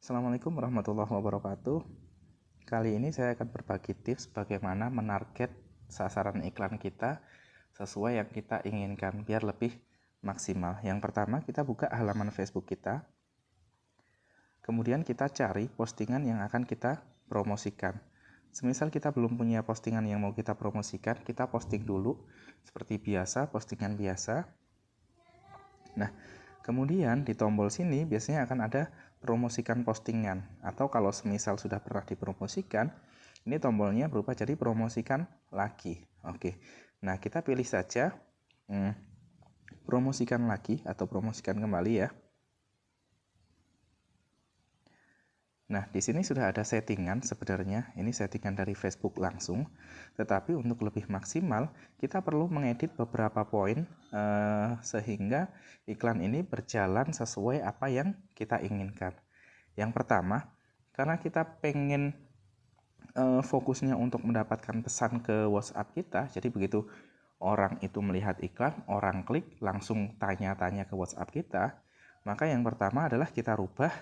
Assalamualaikum warahmatullahi wabarakatuh. Kali ini saya akan berbagi tips bagaimana menarget sasaran iklan kita sesuai yang kita inginkan biar lebih maksimal. Yang pertama, kita buka halaman Facebook kita. Kemudian kita cari postingan yang akan kita promosikan. Semisal kita belum punya postingan yang mau kita promosikan, kita posting dulu seperti biasa, postingan biasa. Nah, kemudian di tombol sini biasanya akan ada promosikan postingan, atau kalau semisal sudah pernah dipromosikan, ini tombolnya berubah jadi promosikan lagi. Oke, nah kita pilih saja promosikan lagi atau promosikan kembali ya. Nah, di sini sudah ada settingan sebenarnya, ini settingan dari Facebook langsung, tetapi untuk lebih maksimal, kita perlu mengedit beberapa poin sehingga iklan ini berjalan sesuai apa yang kita inginkan. Yang pertama, karena kita pengen fokusnya untuk mendapatkan pesan ke WhatsApp kita, jadi begitu orang itu melihat iklan, orang klik, langsung tanya-tanya ke WhatsApp kita, maka yang pertama adalah kita rubah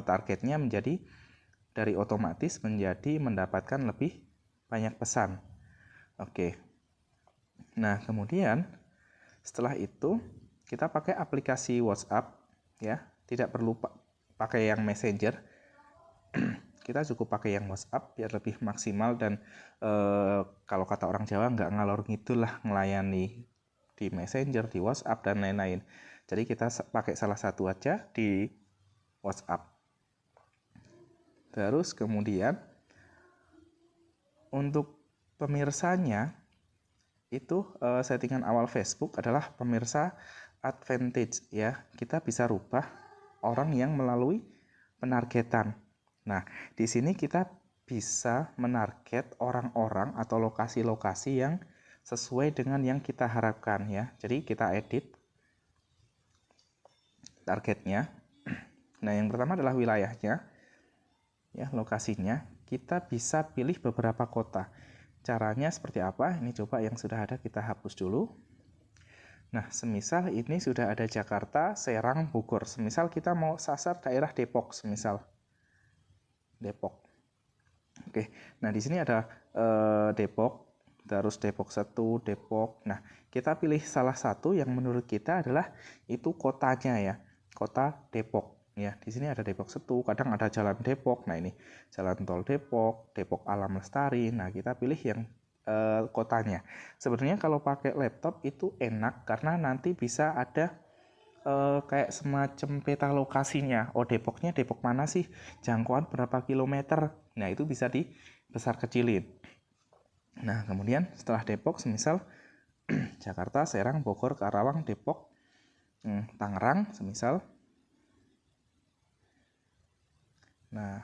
targetnya menjadi dari otomatis menjadi mendapatkan lebih banyak pesan. Oke. Nah, kemudian setelah itu kita pakai aplikasi WhatsApp ya, tidak perlu pakai yang Messenger. Kita cukup pakai yang WhatsApp biar lebih maksimal dan kalau kata orang Jawa nggak ngalor ngidul lah melayani di Messenger, di WhatsApp dan lain-lain. Jadi kita pakai salah satu aja di WhatsApp. Terus kemudian untuk pemirsanya itu settingan awal Facebook adalah pemirsa advantage ya. Kita bisa rubah orang yang melalui penargetan. Nah, di sini kita bisa menarget orang-orang atau lokasi-lokasi yang sesuai dengan yang kita harapkan ya. Jadi kita edit targetnya. Nah, yang pertama adalah wilayahnya, ya, lokasinya. Kita bisa pilih beberapa kota. Caranya seperti apa? Ini coba yang sudah ada kita hapus dulu. Nah, semisal ini sudah ada Jakarta, Serang, Bogor. Semisal kita mau sasar daerah Depok, semisal Depok. Oke, nah di sini ada Depok, terus Depok 1, Depok. Nah, kita pilih salah satu yang menurut kita adalah itu kotanya ya. Kota Depok ya. Di sini ada Depok 1, kadang ada Jalan Depok. Nah, ini Jalan Tol Depok, Depok Alam Lestari. Nah, kita pilih yang kotanya. Sebenarnya kalau pakai laptop itu enak karena nanti bisa ada kayak semacam peta lokasinya. Oh, Depoknya Depok mana sih? Jangkauan berapa kilometer? Nah, itu bisa dibesar kecilin. Nah, kemudian setelah Depok, semisal Jakarta, Serang, Bogor, Karawang, Depok, Tangerang, semisal. Nah,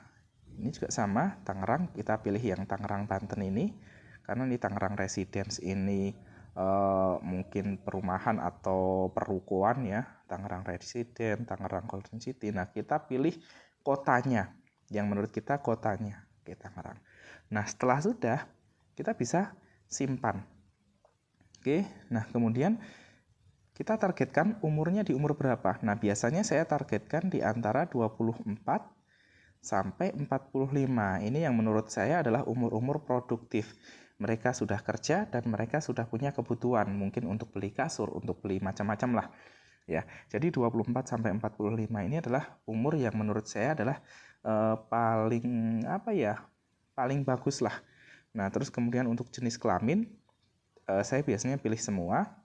ini juga sama, Tangerang, kita pilih yang Tangerang Banten ini, karena di Tangerang Residence ini mungkin perumahan atau perukoan ya, Tangerang Residence, Tangerang Golden City. Nah, kita pilih kotanya, yang menurut kita kotanya, oke, Tangerang. Nah, setelah sudah, kita bisa simpan. Oke, nah kemudian kita targetkan umurnya di umur berapa? Nah, biasanya saya targetkan di antara 24 sampai 45. Ini yang menurut saya adalah umur-umur produktif. Mereka sudah kerja dan mereka sudah punya kebutuhan, mungkin untuk beli kasur, untuk beli macam-macam lah. Ya, jadi 24 sampai 45 ini adalah umur yang menurut saya adalah paling paling bagus lah. Nah, terus kemudian untuk jenis kelamin saya biasanya pilih semua.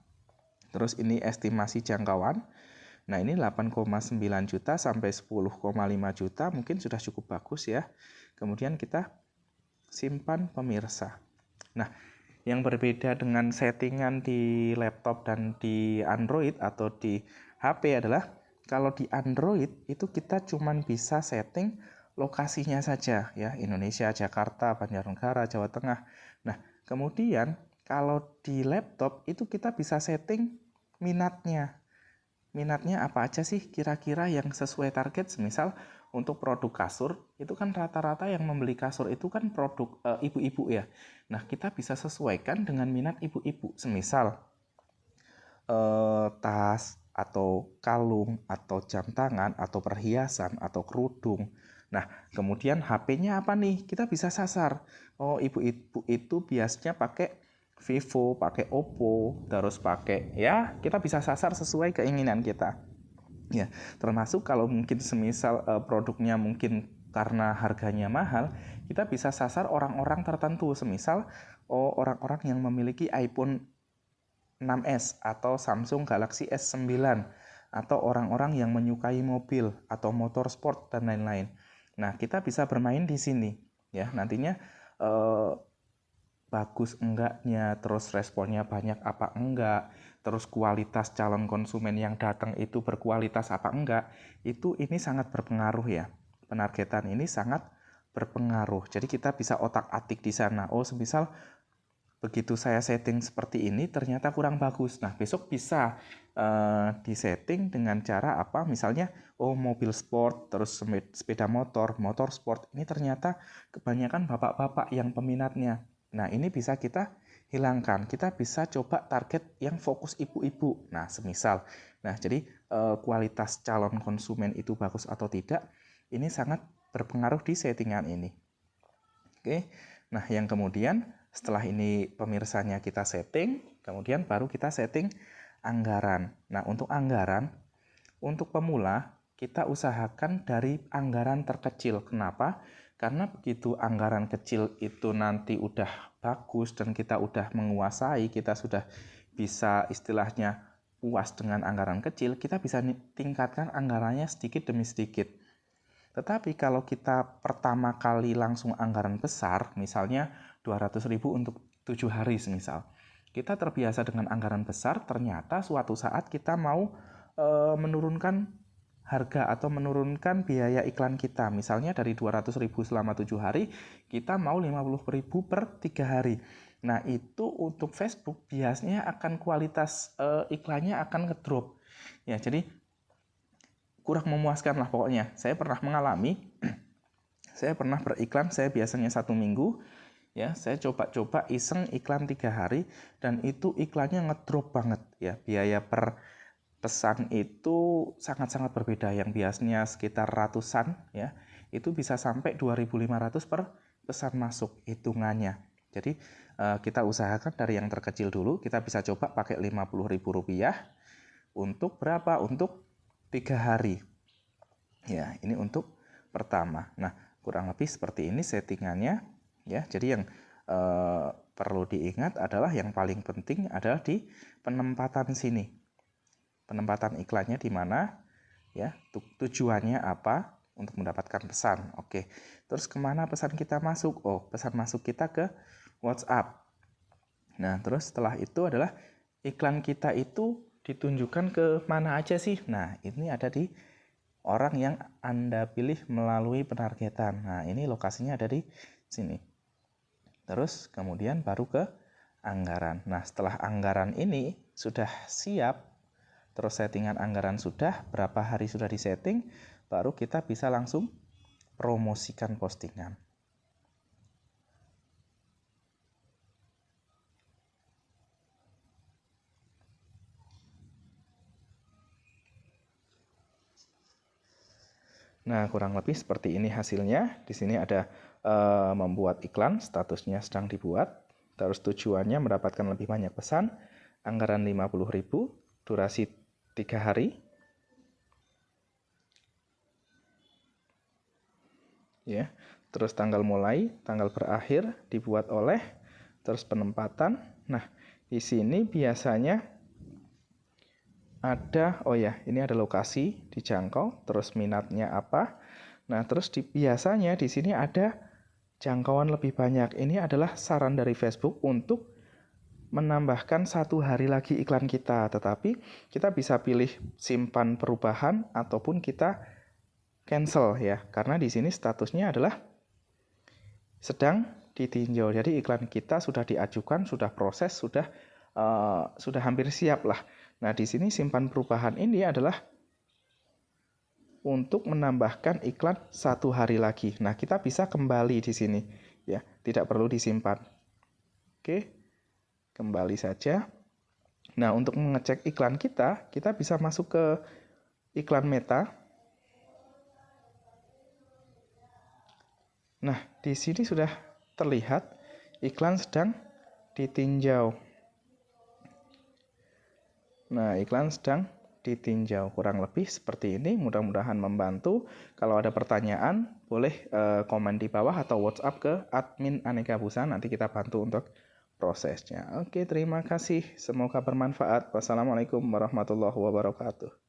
Terus ini estimasi jangkauan. Nah, ini 8,9 juta sampai 10,5 juta mungkin sudah cukup bagus ya. Kemudian kita simpan pemirsa. Nah, yang berbeda dengan settingan di laptop dan di Android atau di HP adalah kalau di Android itu kita cuman bisa setting lokasinya saja ya, Indonesia, Jakarta, Banjarnegara, Jawa Tengah. Nah, kemudian kalau di laptop itu kita bisa setting minatnya. Minatnya apa aja sih kira-kira yang sesuai target. Semisal untuk produk kasur itu kan rata-rata yang membeli kasur itu kan produk ibu-ibu ya. Nah, kita bisa sesuaikan dengan minat ibu-ibu. Semisal tas atau kalung, atau jam tangan, atau perhiasan, atau kerudung. Nah, kemudian HP-nya apa nih? Kita bisa sasar. Oh, ibu-ibu itu biasanya pakai Vivo, pakai Oppo, terus pakai, ya kita bisa sasar sesuai keinginan kita. Ya, termasuk kalau mungkin semisal produknya mungkin karena harganya mahal, kita bisa sasar orang-orang tertentu, semisal orang-orang yang memiliki iPhone 6s atau Samsung Galaxy S9, atau orang-orang yang menyukai mobil atau motor sport dan lain-lain. Nah, kita bisa bermain di sini ya. Nantinya bagus enggaknya, terus responnya banyak apa enggak, terus kualitas calon konsumen yang datang itu berkualitas apa enggak, ini sangat berpengaruh ya. Penargetan ini sangat berpengaruh. Jadi kita bisa otak-atik di sana. Oh, semisal begitu saya setting seperti ini ternyata kurang bagus. Nah, besok bisa disetting dengan cara apa? Misalnya, oh mobil sport, terus sepeda motor, motor sport. Ini ternyata kebanyakan bapak-bapak yang peminatnya. Nah, ini bisa kita hilangkan. Kita bisa coba target yang fokus ibu-ibu. Nah, semisal. Nah, jadi kualitas calon konsumen itu bagus atau tidak, ini sangat berpengaruh di settingan ini. Oke. Nah, yang kemudian setelah ini pemirsanya kita setting, kemudian baru kita setting anggaran. Nah, untuk anggaran, untuk pemula, kita usahakan dari anggaran terkecil. Kenapa? Karena begitu anggaran kecil itu nanti udah bagus dan kita udah menguasai, kita sudah bisa istilahnya puas dengan anggaran kecil, kita bisa tingkatkan anggarannya sedikit demi sedikit. Tetapi kalau kita pertama kali langsung anggaran besar, misalnya 200.000 untuk 7 hari semisal, kita terbiasa dengan anggaran besar, ternyata suatu saat kita mau menurunkan harga atau menurunkan biaya iklan kita. Misalnya dari 200.000 selama 7 hari, kita mau 50.000 per 3 hari. Nah, itu untuk Facebook biasanya akan kualitas iklannya akan ngedrop. Ya, jadi kurang memuaskan lah pokoknya. Saya pernah mengalami, saya pernah beriklan, saya biasanya 1 minggu, ya saya coba-coba iseng iklan 3 hari, dan itu iklannya ngedrop banget ya. Biaya per pesan itu sangat-sangat berbeda. Yang biasanya sekitar ratusan ya, itu bisa sampai 2.500 per pesan masuk hitungannya. Jadi kita usahakan dari yang terkecil dulu. Kita bisa coba pakai Rp50.000 untuk berapa? Untuk 3 hari. Ya, ini untuk pertama. Nah, kurang lebih seperti ini settingannya ya. Jadi yang perlu diingat adalah yang paling penting adalah di penempatan sini. Penempatan iklannya di mana, ya, tujuannya apa, untuk mendapatkan pesan. Oke, terus kemana pesan kita masuk? Oh, pesan masuk kita ke WhatsApp. Nah, terus setelah itu adalah iklan kita itu ditunjukkan ke mana aja sih? Nah, ini ada di orang yang Anda pilih melalui penargetan. Nah, ini lokasinya ada di sini. Terus kemudian baru ke anggaran. Nah, setelah anggaran ini sudah siap, terus settingan anggaran sudah, berapa hari sudah disetting, baru kita bisa langsung promosikan postingan. Nah, kurang lebih seperti ini hasilnya. Di sini ada membuat iklan, statusnya sedang dibuat. Terus tujuannya mendapatkan lebih banyak pesan, anggaran 50.000, durasi 3 hari. Ya, terus tanggal mulai, tanggal berakhir dibuat oleh, terus penempatan. Nah, di sini biasanya ada, oh ya, ini ada lokasi dijangkau, terus minatnya apa. Nah, terus biasanya di sini ada jangkauan lebih banyak. Ini adalah saran dari Facebook untuk menambahkan 1 hari lagi iklan kita, tetapi kita bisa pilih simpan perubahan ataupun kita cancel ya, karena di sini statusnya adalah sedang ditinjau. Jadi iklan kita sudah diajukan, sudah proses, sudah hampir siap lah. Nah, di sini simpan perubahan ini adalah untuk menambahkan iklan 1 hari lagi. Nah, kita bisa kembali di sini ya, tidak perlu disimpan. Oke. Kembali saja. Nah, untuk mengecek iklan kita bisa masuk ke iklan Meta. Nah, di sini sudah terlihat iklan sedang ditinjau. Nah, iklan sedang ditinjau. Kurang lebih seperti ini. Mudah-mudahan membantu. Kalau ada pertanyaan, boleh komen di bawah atau WhatsApp ke admin Aneka Busa. Nanti kita bantu untuk prosesnya. Oke, terima kasih. Semoga bermanfaat. Wassalamualaikum warahmatullahi wabarakatuh.